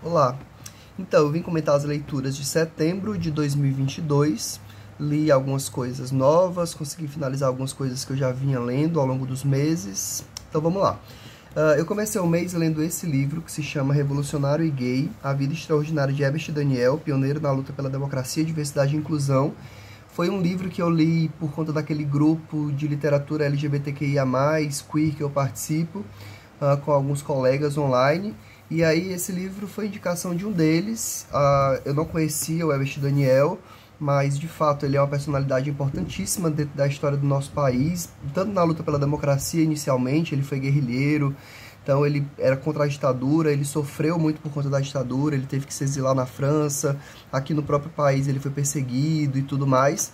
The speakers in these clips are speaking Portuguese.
Olá, então eu vim comentar as leituras de setembro de 2022, li algumas coisas novas, consegui finalizar algumas coisas que eu já vinha lendo ao longo dos meses, então vamos lá. Eu comecei o mês lendo esse livro que se chama Revolucionário e Gay, A Vida Extraordinária de Herbert Daniel, pioneiro na luta pela democracia, diversidade e inclusão. Foi um livro que eu li por conta daquele grupo de literatura LGBTQIA+, queer, que eu participo, com alguns colegas online. E aí esse livro foi indicação de um deles. Eu não conhecia o Herbert Daniel, mas de fato ele é uma personalidade importantíssima dentro da história do nosso país, tanto na luta pela democracia inicialmente, ele foi guerrilheiro, então ele era contra a ditadura, ele sofreu muito por conta da ditadura, ele teve que se exilar na França, aqui no próprio país ele foi perseguido e tudo mais.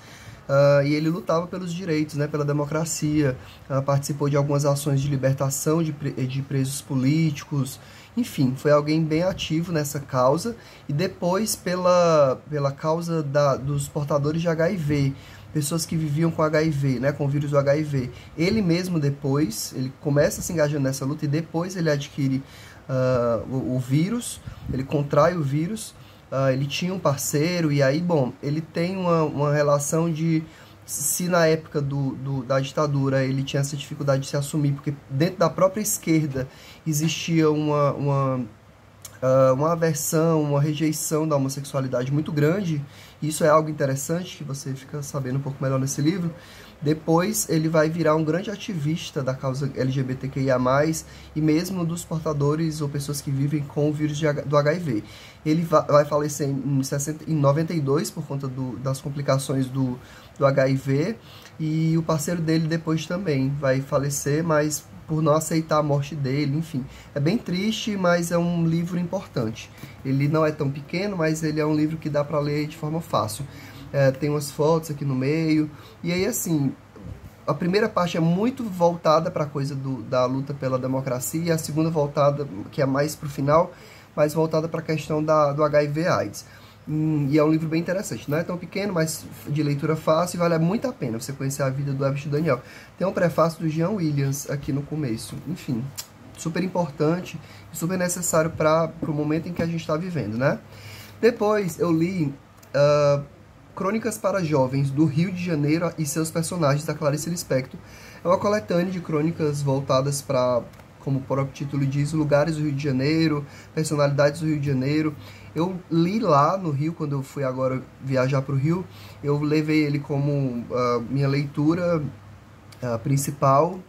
E ele lutava pelos direitos, né, pela democracia, participou de algumas ações de libertação de presos políticos, enfim, foi alguém bem ativo nessa causa, e depois pela causa dos portadores de HIV, pessoas que viviam com HIV, né, com o vírus do HIV. Ele mesmo depois, ele começa se engajando nessa luta e depois ele adquire o vírus, ele contrai o vírus. Ele tinha um parceiro, e aí, bom, ele tem uma relação de... Se na época da ditadura ele tinha essa dificuldade de se assumir, porque dentro da própria esquerda existia uma aversão, uma rejeição da homossexualidade muito grande, e isso é algo interessante que você fica sabendo um pouco melhor nesse livro. Depois ele vai virar um grande ativista da causa LGBTQIA+, e mesmo dos portadores ou pessoas que vivem com o vírus do HIV. Ele vai falecer em 92 por conta das complicações do HIV, e o parceiro dele depois também vai falecer, mas por não aceitar a morte dele, enfim. É bem triste, mas é um livro importante. Ele não é tão pequeno, mas ele é um livro que dá para ler de forma fácil. Tem umas fotos aqui no meio, e aí assim, a primeira parte é muito voltada para a coisa da luta pela democracia, e a segunda voltada, que é mais para o final, mais voltada para a questão do HIV/AIDS. E é um livro bem interessante, não é tão pequeno, mas de leitura fácil, e vale muito a pena você conhecer a vida do Herbert Daniel. Tem um prefácio do Jean Williams aqui no começo, enfim, super importante e super necessário para o momento em que a gente está vivendo, né? Depois eu li Crônicas para Jovens, do Rio de Janeiro e seus personagens, da Clarice Lispector. É uma coletânea de crônicas voltadas para, como o próprio título diz, lugares do Rio de Janeiro, personalidades do Rio de Janeiro. Eu li lá no Rio, quando eu fui agora viajar para o Rio, eu levei ele como minha leitura principal,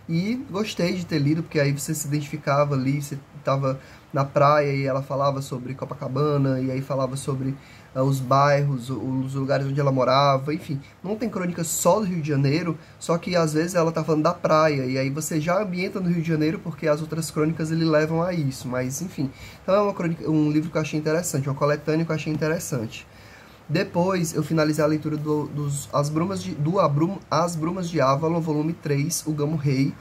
e gostei de ter lido, porque aí você se identificava ali, você estava na praia e ela falava sobre Copacabana, e aí falava sobre os bairros, os lugares onde ela morava, enfim. Não tem crônica só do Rio de Janeiro, só que às vezes ela tá falando da praia, e aí você já ambienta no Rio de Janeiro, porque as outras crônicas ele levam a isso, mas enfim. Então é um livro que eu achei interessante, uma coletânea que eu achei interessante. Depois eu finalizei a leitura As Brumas de Avalon, volume 3, O Gamo Rei,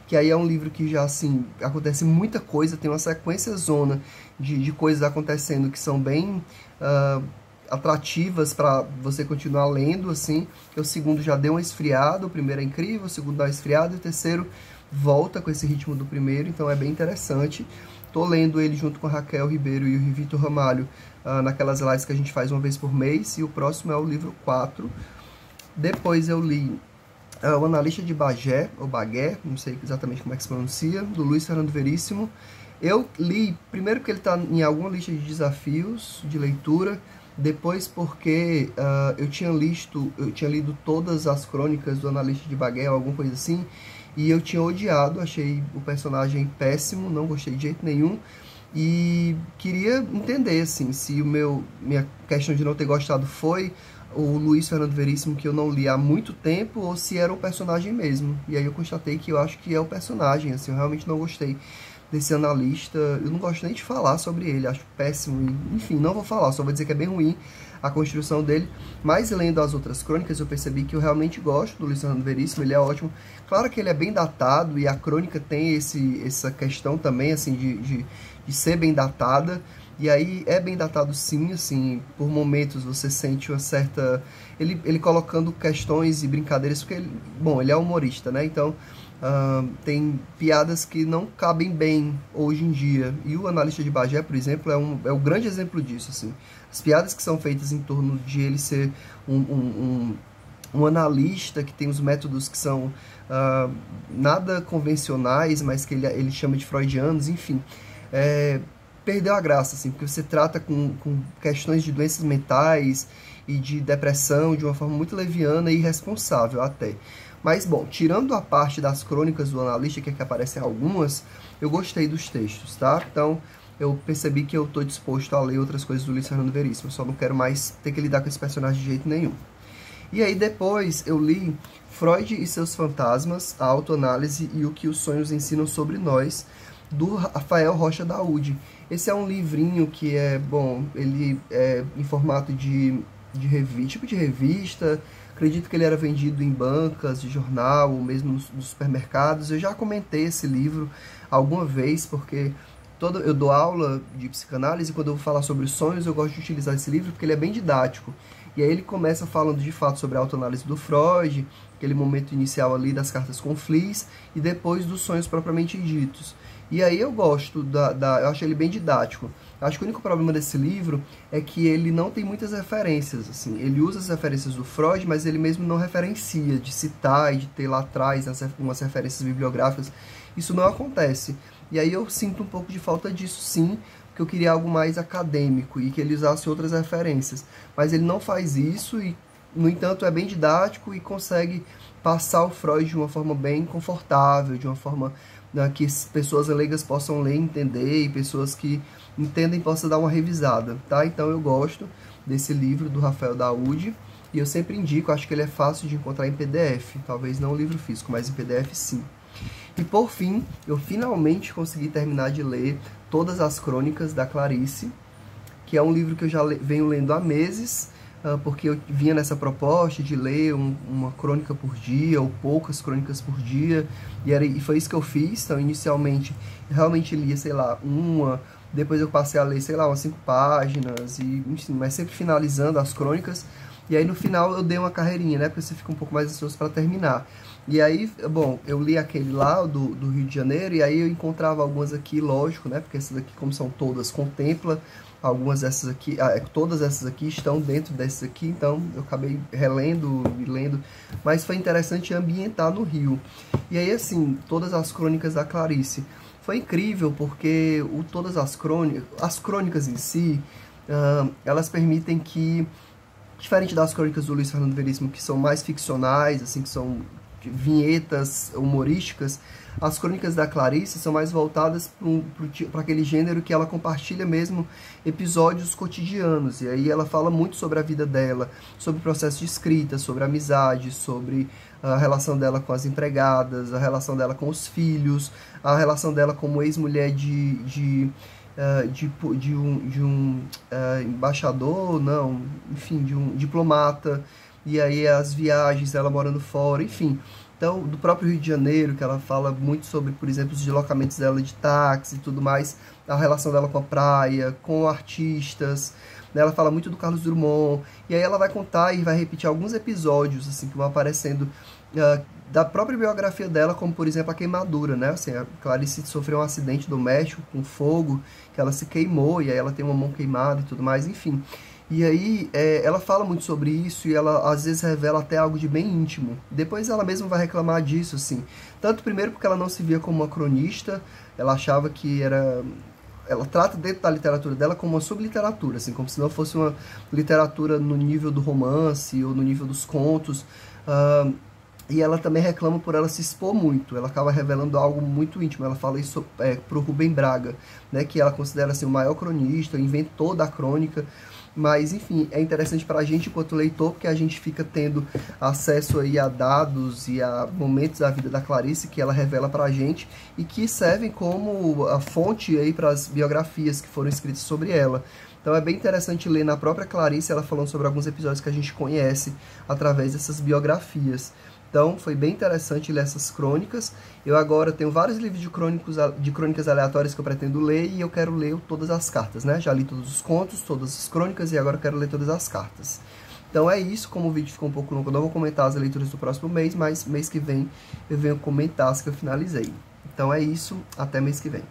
que aí é um livro que já, assim, acontece muita coisa, tem uma sequência zona de coisas acontecendo que são bem atrativas para você continuar lendo, assim. O segundo já deu uma esfriada, o primeiro é incrível, o segundo dá uma esfriada, e o terceiro volta com esse ritmo do primeiro, então é bem interessante. Tô lendo ele junto com a Raquel Ribeiro e o Vitor Ramalho, naquelas lives que a gente faz uma vez por mês, e o próximo é o livro 4. Depois eu li O Analista de Bagé, ou Bagué, não sei exatamente como é que se pronuncia, do Luiz Fernando Veríssimo. Eu li, primeiro porque ele está em alguma lista de desafios de leitura, depois porque eu tinha lido todas as crônicas do Analista de Bagué, ou alguma coisa assim, e eu tinha odiado, achei o personagem péssimo, não gostei de jeito nenhum, e queria entender, assim, se minha questão de não ter gostado foi o Luiz Fernando Veríssimo, que eu não li há muito tempo, ou se era o personagem mesmo. E aí eu constatei que eu acho que é o personagem, assim, eu realmente não gostei desse analista, eu não gosto nem de falar sobre ele, acho péssimo, e, enfim, não vou falar, só vou dizer que é bem ruim a construção dele, mas lendo as outras crônicas eu percebi que eu realmente gosto do Luiz Fernando Veríssimo, ele é ótimo. Claro que ele é bem datado, e a crônica tem essa questão também, assim, de ser bem datada, e aí é bem datado sim, assim, por momentos você sente uma certa... Ele colocando questões e brincadeiras, porque, bom, ele é humorista, né, então tem piadas que não cabem bem hoje em dia. E o Analista de Bagé, por exemplo, é um grande exemplo disso, assim. As piadas que são feitas em torno de ele ser um analista que tem os métodos que são nada convencionais, mas que ele chama de freudianos, enfim. Perdeu a graça, assim, porque você trata com questões de doenças mentais e de depressão de uma forma muito leviana e irresponsável até. Mas, bom, tirando a parte das crônicas do analista, que aqui aparecem algumas, eu gostei dos textos, tá? Então, eu percebi que eu estou disposto a ler outras coisas do Luiz Fernando Veríssimo, eu só não quero mais ter que lidar com esse personagem de jeito nenhum. E aí depois eu li Freud e seus fantasmas, a autoanálise e o que os sonhos ensinam sobre nós, do Rafael Rocha Daúde. Esse é um livrinho que é, bom, ele é em formato de revista, acredito que ele era vendido em bancas de jornal, ou mesmo nos supermercados. Eu já comentei esse livro alguma vez, porque eu dou aula de psicanálise, e quando eu vou falar sobre os sonhos, eu gosto de utilizar esse livro, porque ele é bem didático. E aí ele começa falando de fato sobre a autoanálise do Freud, aquele momento inicial ali das cartas com Flies, e depois dos sonhos propriamente ditos. E aí eu gosto, eu acho ele bem didático. Acho que o único problema desse livro é que ele não tem muitas referências, assim. Ele usa as referências do Freud, mas ele mesmo não referencia, de citar e de ter lá atrás umas referências bibliográficas. Isso não acontece. E aí eu sinto um pouco de falta disso, sim, porque eu queria algo mais acadêmico e que ele usasse outras referências. Mas ele não faz isso e, no entanto, é bem didático e consegue passar o Freud de uma forma bem confortável, de uma forma que pessoas leigas possam ler e entender, e pessoas que entendem possam dar uma revisada, tá? Então eu gosto desse livro do Rafael Daúde, e eu sempre indico, acho que ele é fácil de encontrar em PDF, talvez não o livro físico, mas em PDF sim. E por fim, eu finalmente consegui terminar de ler Todas as Crônicas da Clarice, que é um livro que eu já venho lendo há meses, porque eu vinha nessa proposta de ler uma crônica por dia, ou poucas crônicas por dia, e foi isso que eu fiz. Então, inicialmente, eu realmente lia, sei lá, depois eu passei a ler, sei lá, umas 5 páginas, enfim, mas sempre finalizando as crônicas, e aí no final eu dei uma carreirinha, né, porque você fica um pouco mais ansioso para terminar. E aí, bom, eu li aquele lá, do Rio de Janeiro, e aí eu encontrava algumas aqui, lógico, né, porque essas aqui, como são todas, contempla. Algumas dessas aqui, todas essas aqui estão dentro dessas aqui, então eu acabei relendo e lendo, mas foi interessante ambientar no Rio. E aí, assim, Todas as Crônicas da Clarice, foi incrível porque todas as crônicas em si, elas permitem que, diferente das crônicas do Luiz Fernando Veríssimo, que são mais ficcionais, assim, que são vinhetas humorísticas, as crônicas da Clarice são mais voltadas para aquele gênero que ela compartilha mesmo episódios cotidianos. E aí ela fala muito sobre a vida dela, sobre o processo de escrita, sobre amizade, sobre a relação dela com as empregadas, a relação dela com os filhos, a relação dela como ex-mulher de um embaixador, não, enfim, de um diplomata. E aí as viagens, ela morando fora, enfim. Então, do próprio Rio de Janeiro, que ela fala muito sobre, por exemplo, os deslocamentos dela de táxi e tudo mais, a relação dela com a praia, com artistas, né? Ela fala muito do Carlos Drummond, e aí ela vai contar e vai repetir alguns episódios, assim, que vão aparecendo da própria biografia dela, como, por exemplo, a queimadura, né? Assim, a Clarice sofreu um acidente doméstico com fogo, que ela se queimou, e aí ela tem uma mão queimada e tudo mais, enfim. E aí ela fala muito sobre isso e ela às vezes revela até algo de bem íntimo. Depois ela mesma vai reclamar disso, assim. Tanto primeiro porque ela não se via como uma cronista, ela achava que era... Ela trata dentro da literatura dela como uma subliteratura, assim, como se não fosse uma literatura no nível do romance ou no nível dos contos. E ela também reclama por ela se expor muito, ela acaba revelando algo muito íntimo. Ela fala isso para o Rubem Braga, né, que ela considera assim, o maior cronista, o inventor da crônica. Mas, enfim, é interessante para a gente, enquanto leitor, porque a gente fica tendo acesso aí a dados e a momentos da vida da Clarice que ela revela para a gente e que servem como a fonte aí para as biografias que foram escritas sobre ela. Então é bem interessante ler na própria Clarice ela falando sobre alguns episódios que a gente conhece através dessas biografias. Então, foi bem interessante ler essas crônicas. Eu agora tenho vários livros de crônicas aleatórias que eu pretendo ler e eu quero ler todas as cartas, né? Já li todos os contos, todas as crônicas e agora eu quero ler todas as cartas. Então é isso, como o vídeo ficou um pouco longo, eu não vou comentar as leituras do próximo mês, mas mês que vem eu venho comentar as que eu finalizei. Então é isso, até mês que vem.